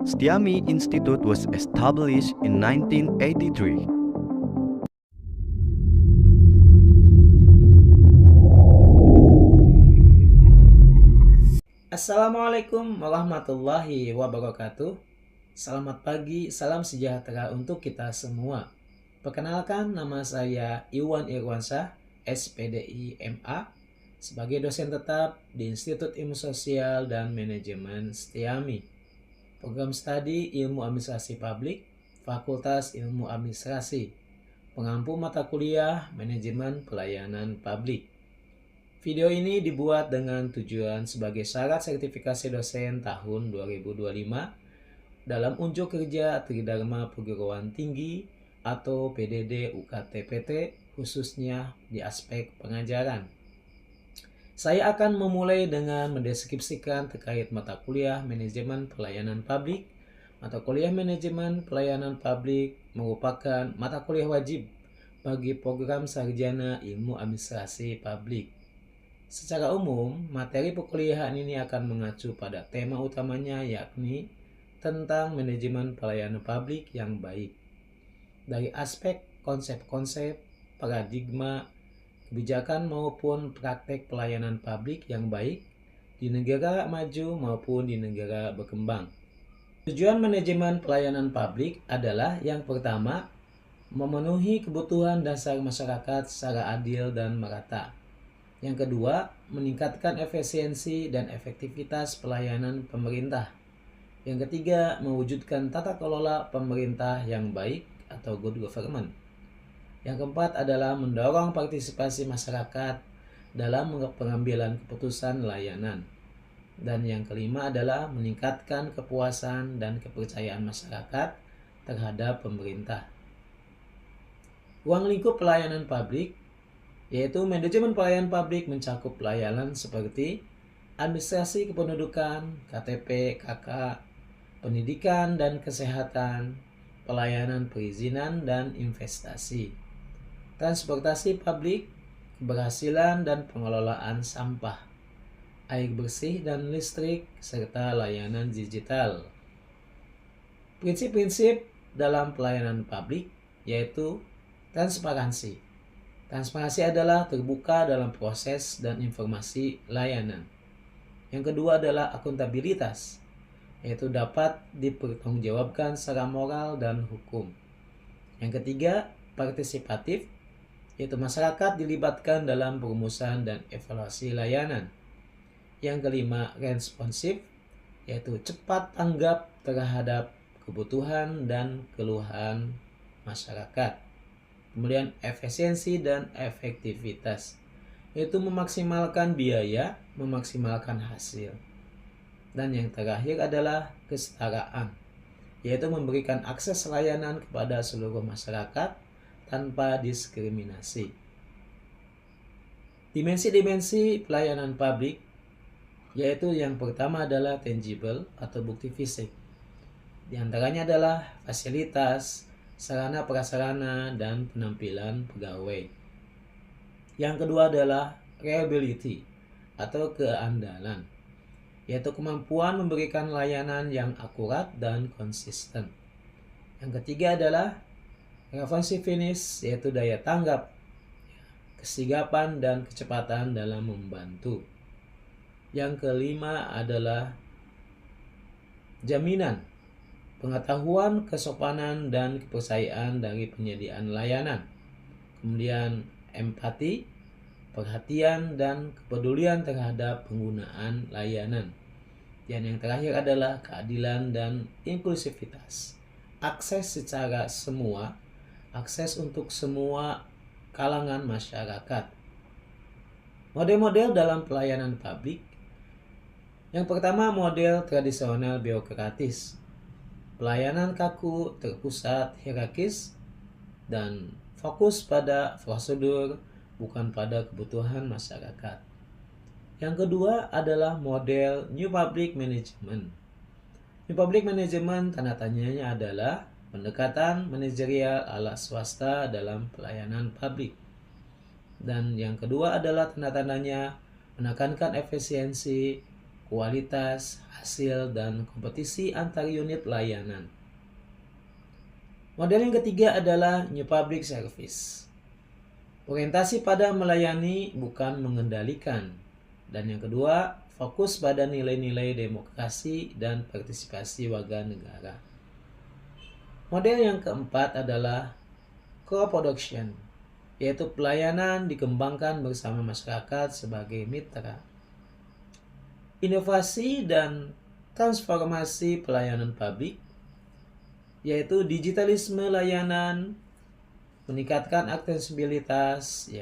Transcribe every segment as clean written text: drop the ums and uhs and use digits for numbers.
Stiami Institute was established in 1983. Assalamualaikum warahmatullahi wabarakatuh. Selamat pagi, salam sejahtera untuk kita semua. Perkenalkan, nama saya Iwan Irwansyah, SPDI MA, sebagai dosen tetap di Institut Ilmu Sosial dan Manajemen Stiami. Program studi Ilmu Administrasi Publik, Fakultas Ilmu Administrasi, pengampu mata kuliah Manajemen Pelayanan Publik. Video ini dibuat dengan tujuan sebagai syarat sertifikasi dosen tahun 2025 dalam unjuk kerja Tridharma Perguruan Tinggi atau PDD UKT-PT, khususnya di aspek pengajaran. Saya akan memulai dengan mendeskripsikan terkait mata kuliah Manajemen Pelayanan Publik. Mata kuliah Manajemen Pelayanan Publik merupakan mata kuliah wajib bagi program sarjana Ilmu Administrasi Publik. Secara umum, materi perkuliahan ini akan mengacu pada tema utamanya, yakni tentang manajemen pelayanan publik yang baik. Dari aspek konsep-konsep, paradigma, kebijakan maupun praktek pelayanan publik yang baik di negara maju maupun di negara berkembang. Tujuan manajemen pelayanan publik adalah yang pertama, memenuhi kebutuhan dasar masyarakat secara adil dan merata. Yang kedua, meningkatkan efisiensi dan efektivitas pelayanan pemerintah. Yang ketiga, mewujudkan tata kelola pemerintah yang baik atau good government. Yang keempat adalah mendorong partisipasi masyarakat dalam pengambilan keputusan layanan. Dan yang kelima adalah meningkatkan kepuasan dan kepercayaan masyarakat terhadap pemerintah. Ruang lingkup pelayanan publik, yaitu manajemen pelayanan publik, mencakup pelayanan seperti administrasi kependudukan, KTP, KK, pendidikan dan kesehatan, pelayanan perizinan dan investasi, transportasi publik, keberhasilan dan pengelolaan sampah, air bersih dan listrik, serta layanan digital. Prinsip-prinsip dalam pelayanan publik yaitu transparansi. Transparansi adalah terbuka dalam proses dan informasi layanan. Yang kedua adalah akuntabilitas, yaitu dapat dipertanggungjawabkan secara moral dan hukum. Yang ketiga, partisipatif, yaitu masyarakat dilibatkan dalam perumusan dan evaluasi layanan. Yang kelima, responsif, yaitu cepat tanggap terhadap kebutuhan dan keluhan masyarakat. Kemudian efisiensi dan efektivitas, yaitu memaksimalkan biaya, memaksimalkan hasil. Dan yang terakhir adalah kesetaraan, yaitu memberikan akses layanan kepada seluruh masyarakat tanpa diskriminasi. Dimensi-dimensi pelayanan publik, yaitu yang pertama adalah tangible atau bukti fisik. Di antaranya adalah fasilitas, sarana prasarana, dan penampilan pegawai. Yang kedua adalah reliability atau keandalan, yaitu kemampuan memberikan layanan yang akurat dan konsisten. Yang ketiga adalah responsiveness, yaitu daya tanggap, kesigapan dan kecepatan dalam membantu. Yang kelima adalah jaminan, pengetahuan, kesopanan, dan kepercayaan dari penyediaan layanan. Kemudian empati, perhatian, dan kepedulian terhadap penggunaan layanan. Dan yang terakhir adalah keadilan dan inklusivitas. Akses secara semua, akses untuk semua kalangan masyarakat. Model-model dalam pelayanan publik. Yang pertama, model tradisional birokratis. Pelayanan kaku, terpusat, hierarkis, dan fokus pada prosedur, bukan pada kebutuhan masyarakat. Yang kedua adalah model New Public Management. New Public Management tanda tanyanya adalah pendekatan manajerial ala swasta dalam pelayanan publik. Dan yang kedua adalah tanda tandanya menekankan efisiensi, kualitas, hasil, dan kompetisi antar unit layanan. Model yang ketiga adalah New Public Service. Orientasi pada melayani bukan mengendalikan. Dan yang kedua, fokus pada nilai-nilai demokrasi dan partisipasi warga negara. Model yang keempat adalah Co-Production, yaitu pelayanan dikembangkan bersama masyarakat sebagai mitra. Inovasi dan transformasi pelayanan publik, yaitu digitalisme layanan, meningkatkan aksesibilitas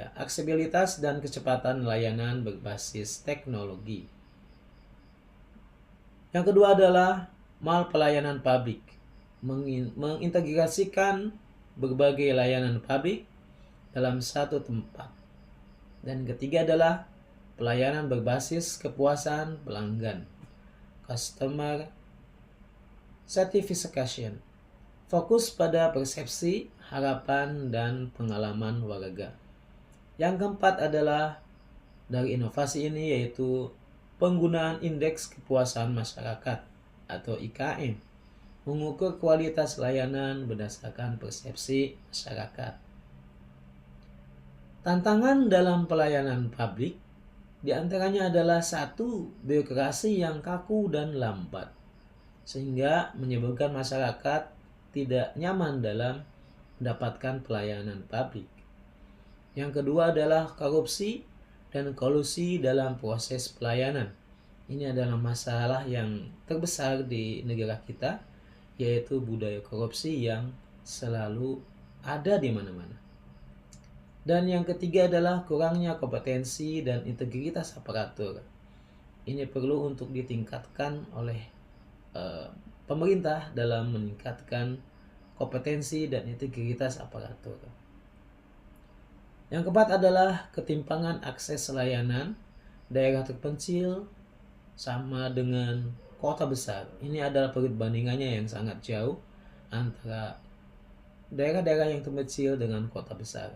dan kecepatan layanan berbasis teknologi. Yang kedua adalah mal pelayanan publik, mengintegrasikan berbagai layanan publik dalam satu tempat. Dan ketiga adalah pelayanan berbasis kepuasan pelanggan, customer satisfaction, fokus pada persepsi, harapan, dan pengalaman warga. Yang keempat adalah dari inovasi ini, yaitu penggunaan indeks kepuasan masyarakat atau IKM, mengukur kualitas layanan berdasarkan persepsi masyarakat. Tantangan dalam pelayanan publik diantaranya adalah satu, birokrasi yang kaku dan lambat, sehingga menyebabkan masyarakat tidak nyaman dalam mendapatkan pelayanan publik. Yang kedua adalah korupsi dan kolusi dalam proses pelayanan. Ini adalah masalah yang terbesar di negara kita, yaitu budaya korupsi yang selalu ada di mana-mana. Dan yang ketiga adalah kurangnya kompetensi dan integritas aparatur. Ini perlu untuk ditingkatkan oleh pemerintah dalam meningkatkan kompetensi dan integritas aparatur. Yang keempat adalah ketimpangan akses layanan daerah terpencil sama dengan kota besar. Ini adalah perbandingannya yang sangat jauh antara daerah-daerah yang terpencil dengan kota besar.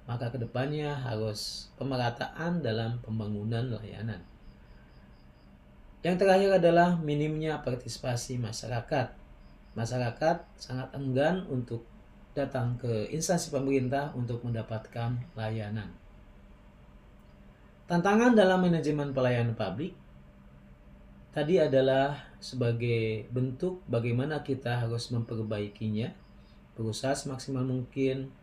Maka kedepannya harus pemerataan dalam pembangunan layanan. Yang terakhir adalah minimnya partisipasi masyarakat. Masyarakat sangat enggan untuk datang ke instansi pemerintah untuk mendapatkan layanan. Tantangan dalam manajemen pelayanan publik tadi adalah sebagai bentuk bagaimana kita harus memperbaikinya, berusaha semaksimal mungkin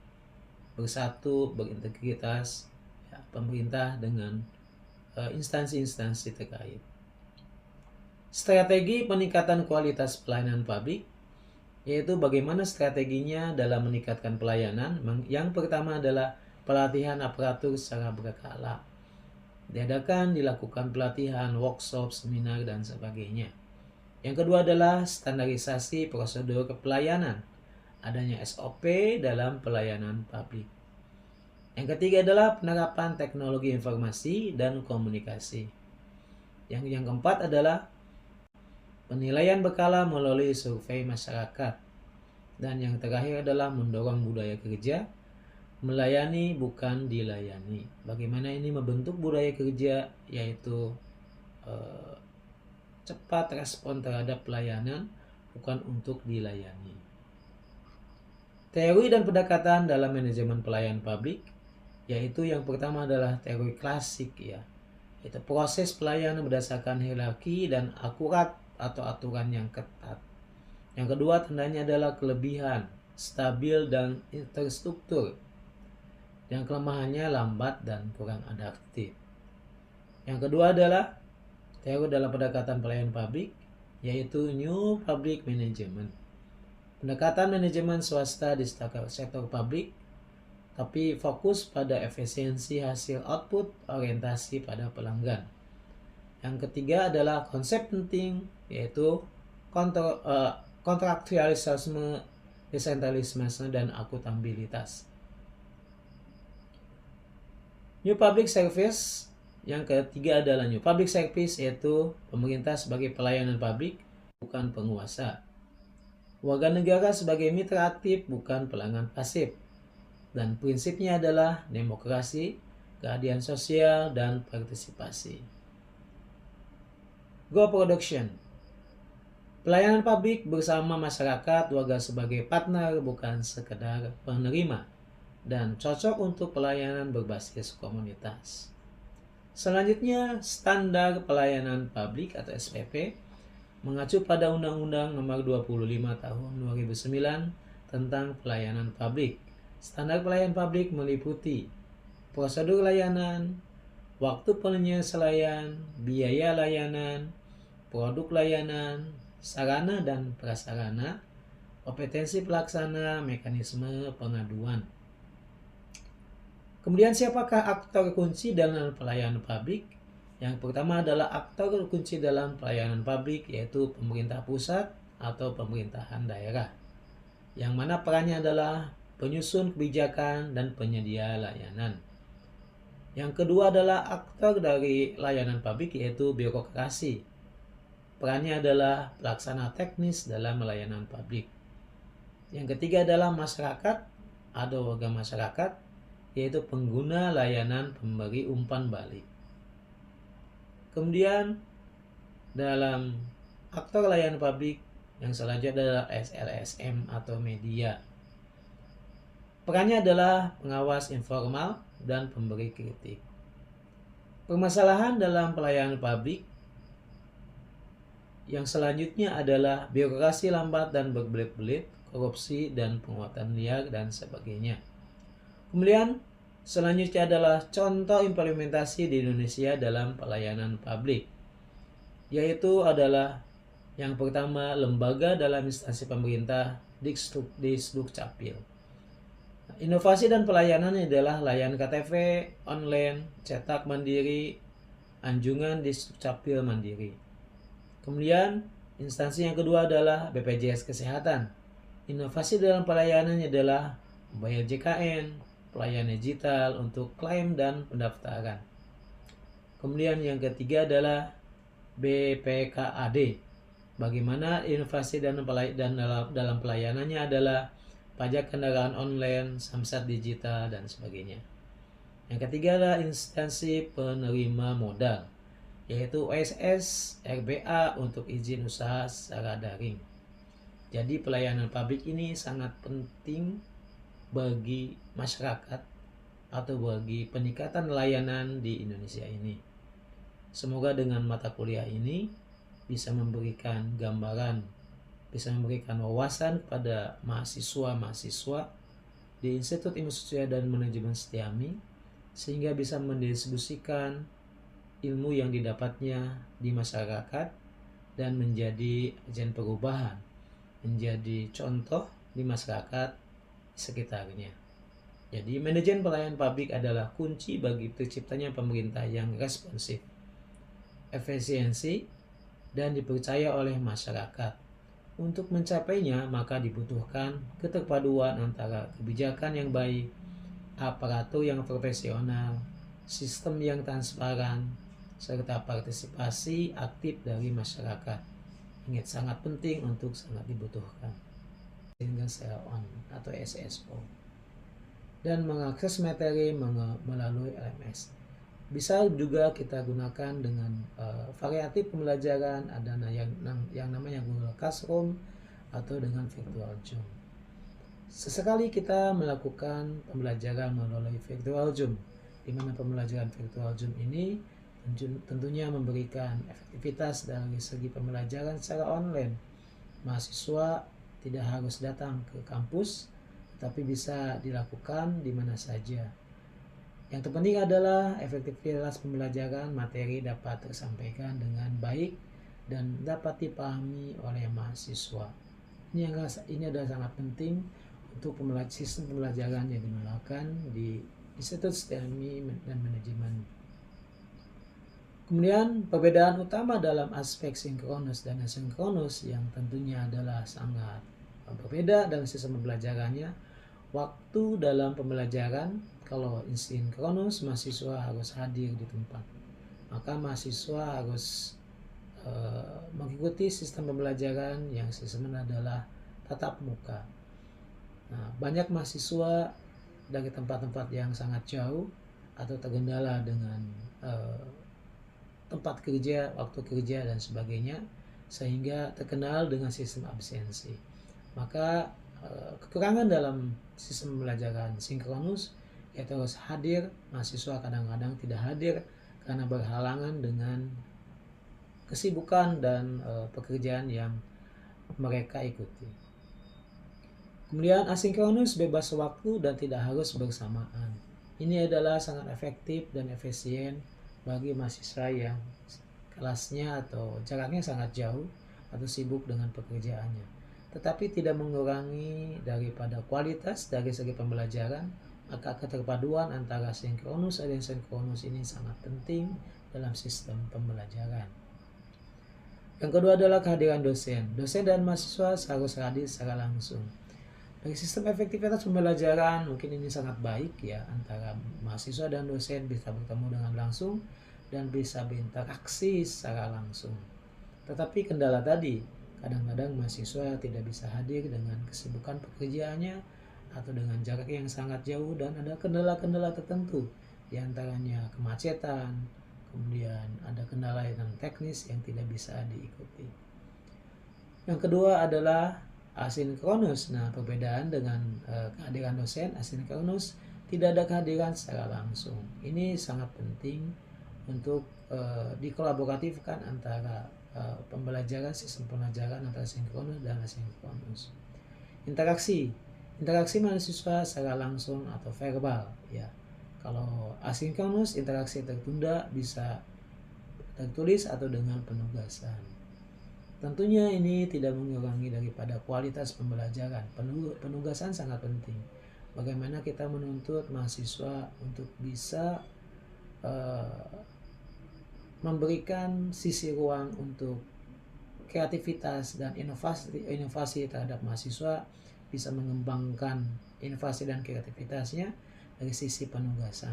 bersatu, berintegritas, pemerintah dengan instansi-instansi terkait. Strategi peningkatan kualitas pelayanan publik, yaitu bagaimana strateginya dalam meningkatkan pelayanan. Yang pertama adalah pelatihan aparatur secara berkala. Dilakukan pelatihan, workshop, seminar, dan sebagainya. Yang kedua adalah standarisasi prosedur pelayanan. Adanya SOP dalam pelayanan publik. Yang ketiga adalah penerapan teknologi informasi dan komunikasi. Yang keempat adalah penilaian berkala melalui survei masyarakat. Dan yang terakhir adalah mendorong budaya kerja, melayani bukan dilayani. Bagaimana ini membentuk budaya kerja, yaitu cepat respon terhadap pelayanan, bukan untuk dilayani. Teori dan pendekatan dalam manajemen pelayanan publik, yaitu yang pertama adalah teori klasik, yaitu proses pelayanan berdasarkan hierarki dan akurat atau aturan yang ketat. Yang kedua tandanya adalah kelebihan, stabil dan terstruktur. Yang kelemahannya lambat dan kurang adaptif. Yang kedua adalah teori dalam pendekatan pelayanan publik, yaitu New Public Management. Pendekatan manajemen swasta di sektor publik, tapi fokus pada efisiensi hasil output, orientasi pada pelanggan. Yang ketiga adalah konsep penting, yaitu kontraktualisme, desentralisme, dan akuntabilitas. New Public Service, yang ketiga adalah New Public Service, yaitu pemerintah sebagai pelayanan publik, bukan penguasa. Warga negara sebagai mitra aktif, bukan pelanggan pasif. Dan prinsipnya adalah demokrasi, keadilan sosial, dan partisipasi. Go Production. Pelayanan publik bersama masyarakat warga sebagai partner, bukan sekedar penerima, dan cocok untuk pelayanan berbasis komunitas. Selanjutnya, standar pelayanan publik atau SPP mengacu pada Undang-Undang Nomor 25 Tahun 2009 tentang pelayanan publik. Standar pelayanan publik meliputi prosedur layanan, waktu penyelesaian, biaya layanan, produk layanan, sarana dan prasarana, kompetensi pelaksana, mekanisme pengaduan. Kemudian siapakah aktor kunci dalam pelayanan publik? Yang pertama adalah aktor kunci dalam pelayanan publik, yaitu pemerintah pusat atau pemerintahan daerah, yang mana perannya adalah penyusun kebijakan dan penyedia layanan. Yang kedua adalah aktor dari layanan publik, yaitu birokrasi. Perannya adalah pelaksana teknis dalam layanan publik. Yang ketiga adalah masyarakat atau warga masyarakat, yaitu pengguna layanan pemberi umpan balik. Kemudian dalam aktor layanan publik yang selanjutnya adalah SLSM atau media. Perannya adalah pengawas informal dan pemberi kritik. Permasalahan dalam pelayanan publik yang selanjutnya adalah birokrasi lambat dan berbelit-belit, korupsi dan penguatan liar dan sebagainya. Kemudian selanjutnya adalah contoh implementasi di Indonesia dalam pelayanan publik, yaitu adalah yang pertama, lembaga dalam instansi pemerintah, Disdukcapil. Inovasi dan pelayanan adalah layanan KTP online, cetak mandiri, anjungan Disdukcapil mandiri. Kemudian instansi yang kedua adalah BPJS Kesehatan. Inovasi dalam pelayanannya adalah bayar JKN, pelayanan digital untuk klaim dan pendaftaran. Kemudian yang ketiga adalah BPKAD. Bagaimana inovasi dalam pelayanannya adalah pajak kendaraan online, samsat digital, dan sebagainya. Yang ketiga adalah instansi penerima modal, yaitu OSS, RBA untuk izin usaha secara daring. Jadi pelayanan publik ini sangat penting bagi masyarakat atau bagi peningkatan layanan di Indonesia ini. Semoga dengan mata kuliah ini bisa memberikan gambaran, bisa memberikan wawasan kepada mahasiswa-mahasiswa di Institut Ilmu Sosial dan Manajemen Setiami, sehingga bisa mendistribusikan ilmu yang didapatnya di masyarakat dan menjadi agen perubahan, menjadi contoh di masyarakat sekitarnya. Jadi manajemen pelayanan publik adalah kunci bagi terciptanya pemerintah yang responsif, efisiensi, dan dipercaya oleh masyarakat. Untuk mencapainya, maka dibutuhkan keterpaduan antara kebijakan yang baik, aparatur yang profesional, sistem yang transparan, serta partisipasi aktif dari masyarakat. Ingat, sangat penting untuk sangat dibutuhkan. Dengan on atau SSO. Dan mengakses materi melalui LMS. Bisa juga kita gunakan dengan variatif pembelajaran, ada yang namanya Google Classroom atau dengan virtual Zoom. Sesekali kita melakukan pembelajaran melalui virtual Zoom, di mana pembelajaran virtual Zoom ini tentunya memberikan efektivitas dari segi pembelajaran secara online. Mahasiswa tidak harus datang ke kampus, tapi bisa dilakukan di mana saja. Yang terpenting adalah efektivitas pembelajaran materi dapat tersampaikan dengan baik dan dapat dipahami oleh mahasiswa. Ini adalah sangat penting untuk sistem pembelajaran yang digunakan di Institut Setiami dan Manajemen. Kemudian perbedaan utama dalam aspek sinkronus dan asinkronus yang tentunya adalah sangat berbeda dalam sistem pembelajarannya. Waktu dalam pembelajaran, kalau sinkronus mahasiswa harus hadir di tempat, maka mahasiswa harus mengikuti sistem pembelajaran yang sistemnya adalah tatap muka. Nah, banyak mahasiswa dari tempat-tempat yang sangat jauh atau tergendala dengan tempat kerja, waktu kerja, dan sebagainya, sehingga terkenal dengan sistem absensi. Maka kekurangan dalam sistem pembelajaran sinkronus yaitu harus hadir, mahasiswa kadang-kadang tidak hadir karena berhalangan dengan kesibukan dan pekerjaan yang mereka ikuti. Kemudian asinkronus bebas waktu dan tidak harus bersamaan. Ini adalah sangat efektif dan efisien bagi mahasiswa yang kelasnya atau jaraknya sangat jauh atau sibuk dengan pekerjaannya, tetapi tidak mengurangi daripada kualitas dari segi pembelajaran. Maka keterpaduan antara sinkronus dan sinkronus ini sangat penting dalam sistem pembelajaran. Yang kedua adalah kehadiran dosen. Dosen dan mahasiswa harus hadir secara langsung. Dari sistem efektivitas pembelajaran mungkin ini sangat baik ya, antara mahasiswa dan dosen bisa bertemu dengan langsung dan bisa berinteraksi secara langsung. Tetapi kendala tadi, kadang-kadang mahasiswa tidak bisa hadir dengan kesibukan pekerjaannya atau dengan jarak yang sangat jauh, dan ada kendala-kendala tertentu, diantaranya kemacetan, kemudian ada kendala yang teknis yang tidak bisa diikuti. Yang kedua adalah asinkronus. Nah, perbedaan dengan kehadiran dosen, asinkronus tidak ada kehadiran secara langsung. Ini sangat penting untuk dikolaboratifkan antara pembelajaran, sistem pembelajaran antara sinkronus dan asinkronus. Interaksi mahasiswa secara langsung atau verbal ya. Kalau asinkronus, interaksi tertunda, bisa tertulis atau dengan penugasan. Tentunya ini tidak mengurangi daripada kualitas pembelajaran. Penugasan sangat penting. Bagaimana kita menuntut mahasiswa untuk bisa memberikan sisi ruang untuk kreativitas dan inovasi terhadap mahasiswa, bisa mengembangkan inovasi dan kreativitasnya dari sisi penugasan.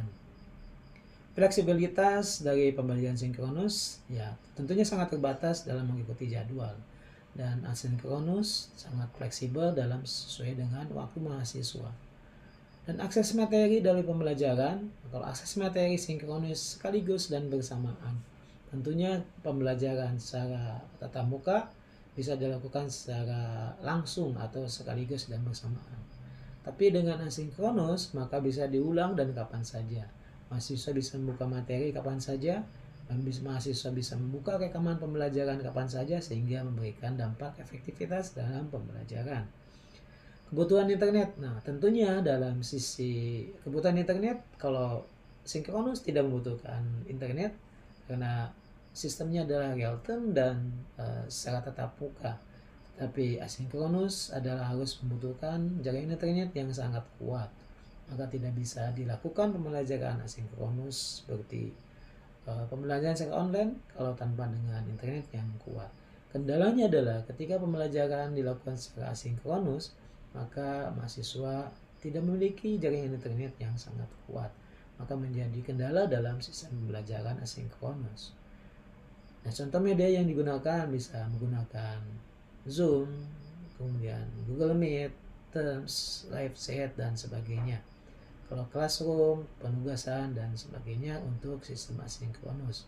Fleksibilitas dari pembelajaran sinkronus ya tentunya sangat terbatas dalam mengikuti jadwal, dan asinkronus sangat fleksibel dalam sesuai dengan waktu mahasiswa. Dan akses materi dari pembelajaran, kalau akses materi sinkronus sekaligus dan bersamaan. Tentunya pembelajaran secara tatap muka bisa dilakukan secara langsung atau sekaligus dan bersamaan. Tapi dengan asinkronus maka bisa diulang dan kapan saja. Mahasiswa bisa membuka materi kapan saja, dan mahasiswa bisa membuka rekaman pembelajaran kapan saja, sehingga memberikan dampak efektivitas dalam pembelajaran. Kebutuhan internet. Nah, tentunya dalam sisi kebutuhan internet, kalau sinkronus tidak membutuhkan internet karena sistemnya adalah real time dan secara tatap muka. Tapi asinkronus adalah harus membutuhkan jaringan internet yang sangat kuat. Maka tidak bisa dilakukan pembelajaran asinkronus seperti pembelajaran secara online kalau tanpa dengan internet yang kuat. Kendalanya adalah ketika pembelajaran dilakukan secara asinkronus, maka mahasiswa tidak memiliki jaringan internet yang sangat kuat, maka menjadi kendala dalam sistem pembelajaran asinkronus. Nah, contoh media yang digunakan bisa menggunakan Zoom, kemudian Google Meet, Teams, Live Chat, dan sebagainya. Kalau classroom, penugasan, dan sebagainya untuk sistem asinkronus.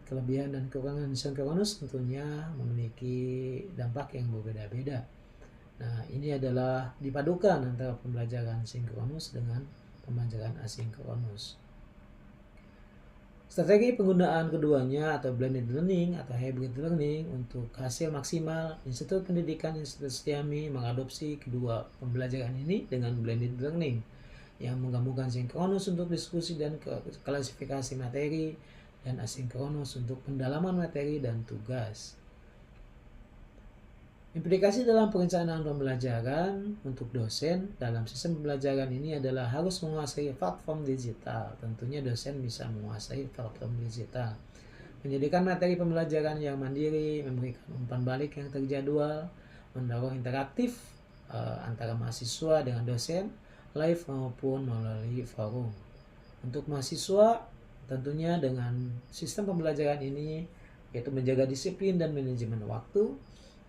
Kelebihan dan kekurangan sinkronus tentunya memiliki dampak yang berbeda-beda. Nah, ini adalah dipadukan antara pembelajaran sinkronus dengan pembelajaran asinkronus. Strategi penggunaan keduanya atau blended learning atau hybrid learning untuk hasil maksimal, Institut Pendidikan Institut Setiami mengadopsi kedua pembelajaran ini dengan blended learning yang menggabungkan sinkronus untuk diskusi dan klasifikasi materi dan asinkronus untuk pendalaman materi dan tugas. Implikasi dalam perencanaan pembelajaran untuk dosen dalam sistem pembelajaran ini adalah harus menguasai platform digital. Tentunya dosen bisa menguasai platform digital, menjadikan materi pembelajaran yang mandiri, memberikan umpan balik yang terjadwal, mendorong interaktif antara mahasiswa dengan dosen, live maupun melalui forum. Untuk mahasiswa tentunya dengan sistem pembelajaran ini yaitu menjaga disiplin dan manajemen waktu,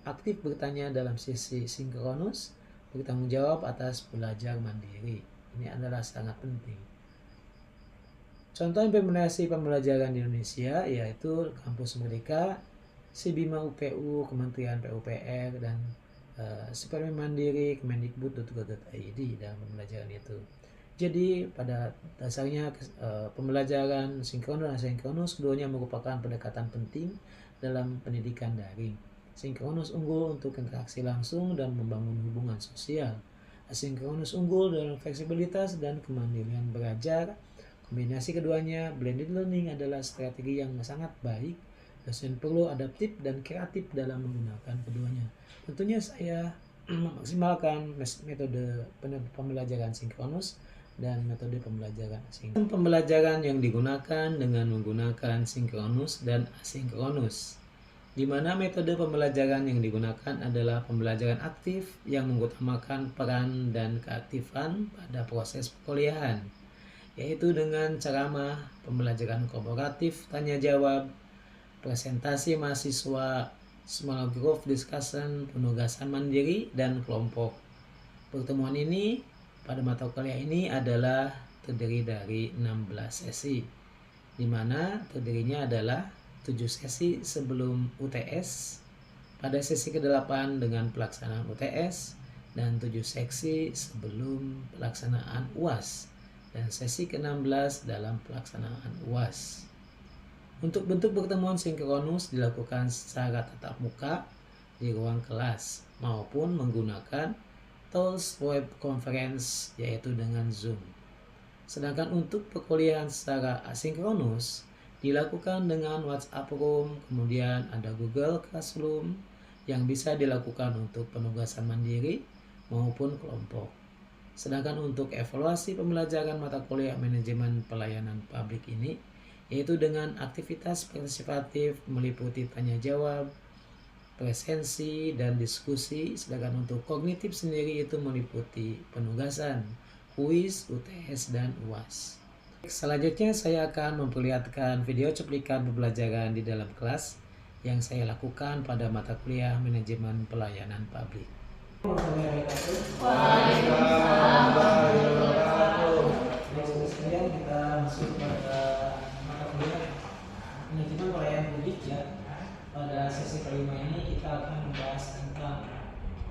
aktif bertanya dalam sisi sinkronus, bertanggung jawab atas belajar mandiri. Ini adalah sangat penting. Contoh implementasi pembelajaran di Indonesia yaitu Kampus Merdeka, Sibima UPU, Kementerian PUPR, dan Supermen Mandiri, Kemendikbud.go.id dalam pembelajaran itu. Jadi pada dasarnya pembelajaran sinkronus dan asinkronus keduanya merupakan pendekatan penting dalam pendidikan daring. Sinkronus unggul untuk interaksi langsung dan membangun hubungan sosial. Asinkronus unggul dalam fleksibilitas dan kemandirian belajar. Kombinasi keduanya, blended learning adalah strategi yang sangat baik. Dosen perlu adaptif dan kreatif dalam menggunakan keduanya. Tentunya saya memaksimalkan metode pembelajaran sinkronus dan metode pembelajaran asinkronus. Pembelajaran yang digunakan dengan menggunakan sinkronus dan asinkronus, di mana metode pembelajaran yang digunakan adalah pembelajaran aktif yang mengutamakan peran dan keaktifan pada proses perkuliahan, yaitu dengan ceramah, pembelajaran korporatif, tanya jawab, presentasi mahasiswa, small group discussion, penugasan mandiri, dan kelompok. Pertemuan ini pada mata kuliah ini adalah terdiri dari 16 sesi, di mana terdirinya adalah 7 sesi sebelum UTS, pada sesi ke-8 dengan pelaksanaan UTS, dan 7 seksi sebelum pelaksanaan UAS, dan sesi ke-16 dalam pelaksanaan UAS. Untuk bentuk pertemuan sinkronus dilakukan secara tatap muka di ruang kelas maupun menggunakan tools web conference yaitu dengan Zoom. Sedangkan untuk perkuliahan secara asinkronus dilakukan dengan WhatsApp Room, kemudian ada Google Classroom yang bisa dilakukan untuk penugasan mandiri maupun kelompok. Sedangkan untuk evaluasi pembelajaran mata kuliah manajemen pelayanan publik ini, yaitu dengan aktivitas partisipatif meliputi tanya jawab, presensi, dan diskusi. Sedangkan untuk kognitif sendiri itu meliputi penugasan, kuis, UTS, dan UAS. Selanjutnya saya akan memperlihatkan video cuplikan pembelajaran di dalam kelas yang saya lakukan pada mata kuliah manajemen pelayanan publik. Waalaikumsalam warahmatullahi wabarakatuh. Kemudian kita masuk pada mata kuliah manajemen pelayanan publik ya. Pada sesi kelima ini kita akan membahas tentang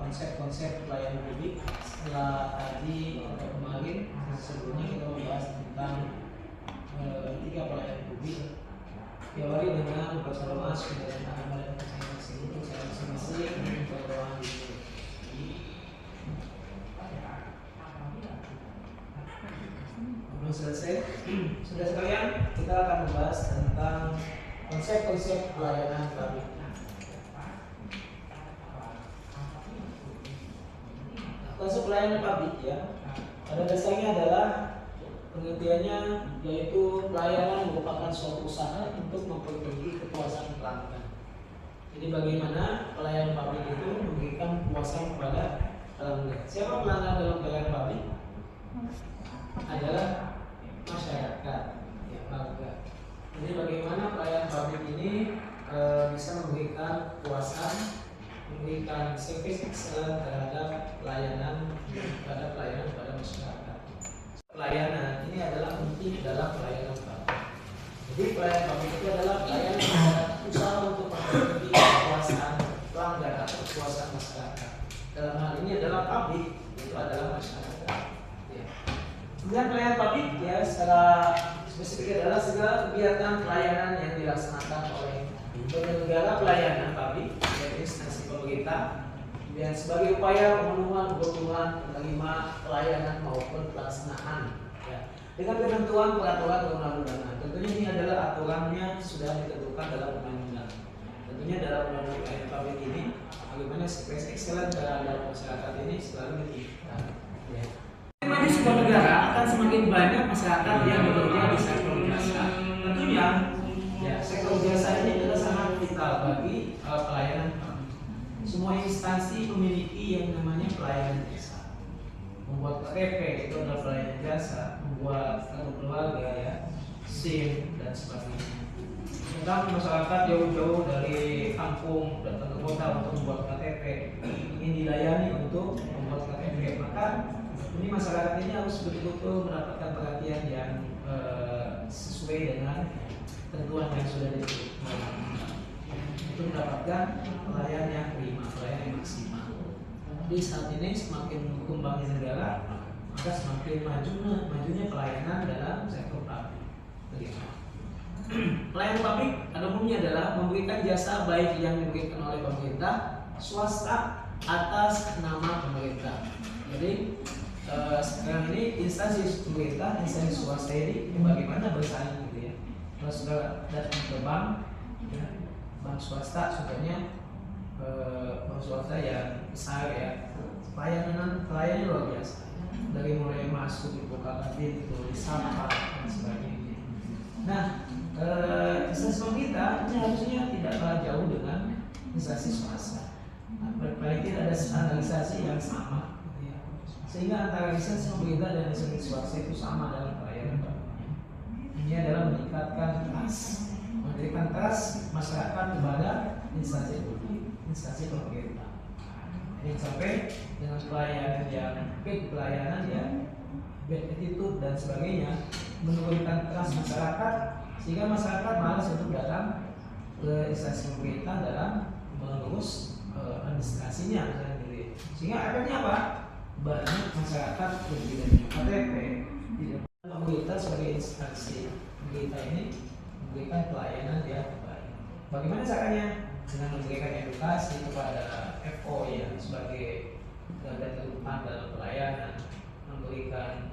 konsep-konsep pelayanan publik. Setelah tadi atau kemarin sebelumnya kita membahas tentang 3 pelayanan publik. Diawali dengan baca doa supaya amal dan masing-masing berdoa di selesai. Sudah sekalian, kita akan membahas tentang konsep-konsep pelayanan publik. Konsep pelayanan publik ya, pada dasarnya adalah pengertiannya yaitu pelayanan merupakan suatu usaha untuk memperbaiki kepuasan pelanggan. Jadi bagaimana pelayanan publik itu memberikan kepuasan kepada pelanggan. Siapa pelanggan dalam pelayanan publik? Adalah masyarakat, ya warga. Jadi bagaimana pelayanan publik ini bisa memberikan kepuasan, memberikan service excellent terhadap pelayanan kepada masyarakat. Pelayanan ini adalah penting dalam pelayanan publik. Jadi pelayanan publik itu adalah pelayanan terhadap usaha untuk memperbaiki kepuasan pelanggan atau kepuasan masyarakat. Dalam hal ini adalah publik, itu adalah masyarakat. Ya. Kemudian pelayanan publik ya secara spesifik adalah segala kegiatan pelayanan yang dilaksanakan oleh penyelenggara pelayanan publik yaitu instansi pemerintah dan sebagai upaya pemenuhan kebutuhan penerima pelayanan maupun pelaksanaan ya, dengan ketentuan peraturan perundang-undangan. Tentunya ini adalah aturannya sudah ditentukan dalam undang-undang. Tentunya dalam undang-undang pelayanan publik ini bagaimana service excellent terhadap masyarakat ini selalu ditingkatkan. Ya. Maju sebuah negara akan semakin banyak masyarakat yang bekerja di sektor jasa. Tentunya ya, sektor jasa ini adalah sangat vital bagi pelayanan publik. Semua instansi memiliki yang namanya pelayanan jasa. Membuat KTP itu adalah pelayanan jasa, membuat kartu keluarga ya, SIM dan sebagainya. Tentang masyarakat jauh-jauh dari kampung datang ke kota untuk membuat KTP, ingin dilayani untuk membuat KTP, maka ini masyarakat ini harus betul-betul mendapatkan perhatian yang sesuai dengan ketentuan yang sudah ditentukan, itu mendapatkan pelayan yang prima, pelayan yang maksimal. Jadi saat ini semakin berkembangnya negara, maka semakin majunya pelayanan dalam sektor publik. Pelayanan publik pada umumnya adalah memberikan jasa baik yang diberikan oleh pemerintah, swasta atas nama pemerintah. Jadi sekarang ini instansi pemerintah, instansi swasta ini bagaimana bersaing gitu ya. Kalau sudah datang ke bank, ya, bank swasta contohnya, bank swasta yang besar ya, pelayanannya luar biasa. Dari mulai masuk dibuka kabin, itu disapa dan sebagainya. Nah, instansi pemerintah ini harusnya tidak kalah jauh dengan instansi swasta. Paling tidak ada standarisasi yang sama, gitu ya. Sehingga antara instansi pemerintah dan instansi swasta itu sama dalam pelayanan. Ini adalah meningkatkan trust, memberikan trust masyarakat kepada instansi publik, instansi pemerintah. Ini sampai dengan pelayanan yang baik, pelayanan yang bad attitude dan sebagainya, menurunkan trust masyarakat sehingga masyarakat malas untuk datang ke instansi pemerintah dalam mengurus administrasinya misalnya gitu. Sehingga efeknya apa? Banyak masyarakat yang tidak punya KTP, tidak. Pemerintah sebagai instansi pemerintah ini memberikan pelayanan yang baik. Bagaimana caranya? Dengan memberikan edukasi kepada FO ya sebagai garda terdepan dalam pelayanan, memberikan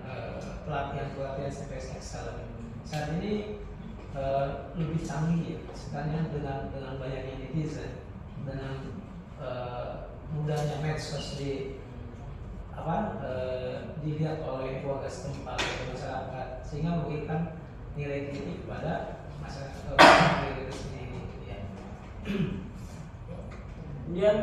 pelatihan CPS Excel. Saat ini lebih canggih ya, sekarang dengan banyaknya netizen, dengan mudahnya medsos dilihat oleh warga setempat, oleh masyarakat, sehingga memberikan nilai kritik kepada masyarakat itu sendiri. Ya. Kemudian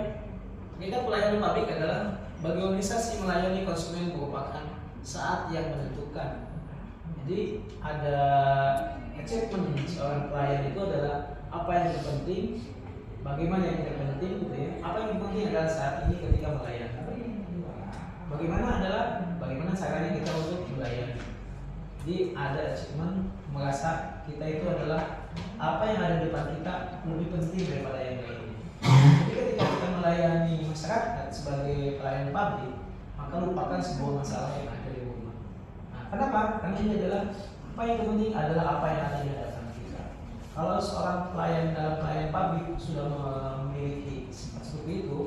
kita pelayanan publik adalah bagi organisasi melayani konsumen merupakan saat yang menentukan. Jadi ada achievement seorang pelayan itu adalah apa yang terpenting, bagaimana yang terpenting, gitu ya. Apa yang terpenting adalah saat ini ketika melayani. Bagaimana caranya kita untuk melayani. Jadi ada achievement, merasa kita itu adalah apa yang ada di depan kita lebih penting daripada yang lain. Jadi ketika kita melayani masyarakat sebagai pelayan publik, maka lupakan sebuah masalah yang ada di rumah. Nah, kenapa? Karena ini adalah apa yang penting adalah apa yang ada di hadapan kita. Kalau seorang pelayan dalam pelayan publik sudah memiliki sifat seperti itu,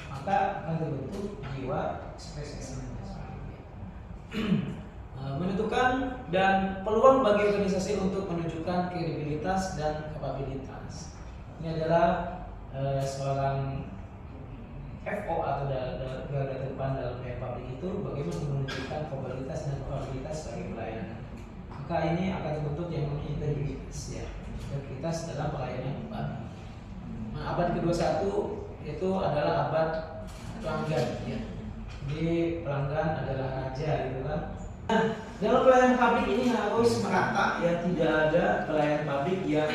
maka akan terbentuk jiwa ekspresi menentukan dan peluang bagi organisasi untuk menunjukkan kredibilitas dan kapabilitas. Ini adalah seorang FO atau garda terdepan dalam pelayanan publik itu bagaimana menunjukkan kapabilitas dan kapabilitas sebagai pelayanan. Maka ini akan terbentuk yang namanya integritas ya, integritas dalam pelayanan publik. Nah, abad ke-21 itu adalah abad pelanggan ya. Jadi pelanggan adalah raja gitu kan. Nah, dalam pelayanan publik ini harus merata ya, tidak ada pelayanan publik yang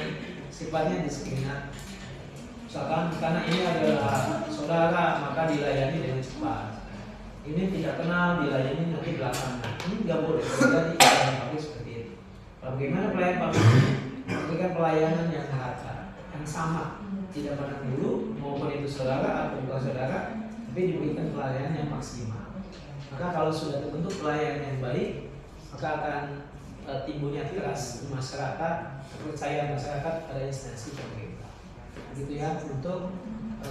sifatnya diskriminatif. Misalkan karena ini adalah saudara maka dilayani dengan cepat. Ini tidak kenal dilayani nanti belakangan. Ini nggak boleh terjadi pelayanan publik seperti itu. Bagaimana pelayanan publik memberikan pelayanan yang merata, yang sama, tidak pandang dulu maupun itu saudara atau bukan saudara, tapi diberikan pelayanan yang maksimal. Maka kalau sudah terbentuk pelayanan yang baik, maka akan timbulnya trust masyarakat, kepercayaan masyarakat pada instansi pemerintah. Gitu ya untuk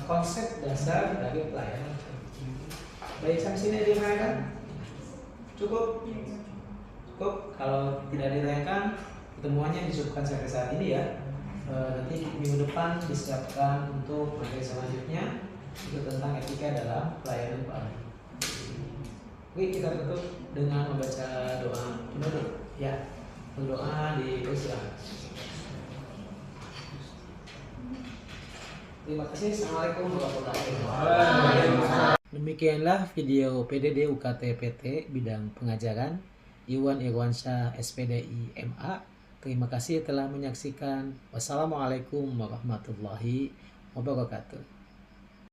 konsep dasar dari pelayanan. Baik, sampai sini dirayakan? Cukup? Cukup. Kalau tidak dirayakan, pertemuannya disebutkan sampai saat ini ya. Nanti minggu depan disiapkan untuk materi selanjutnya itu tentang etika dalam pelayanan publik. Oke, kita tutup dengan membaca doa penutup ya. Berdoa di Islam. Terima kasih. Assalamualaikum warahmatullahi wabarakatuh. Demikianlah video PDD UKT PT bidang pengajaran Iwan Irwansyah SPDI MA. Terima kasih telah menyaksikan. Wassalamualaikum warahmatullahi wabarakatuh.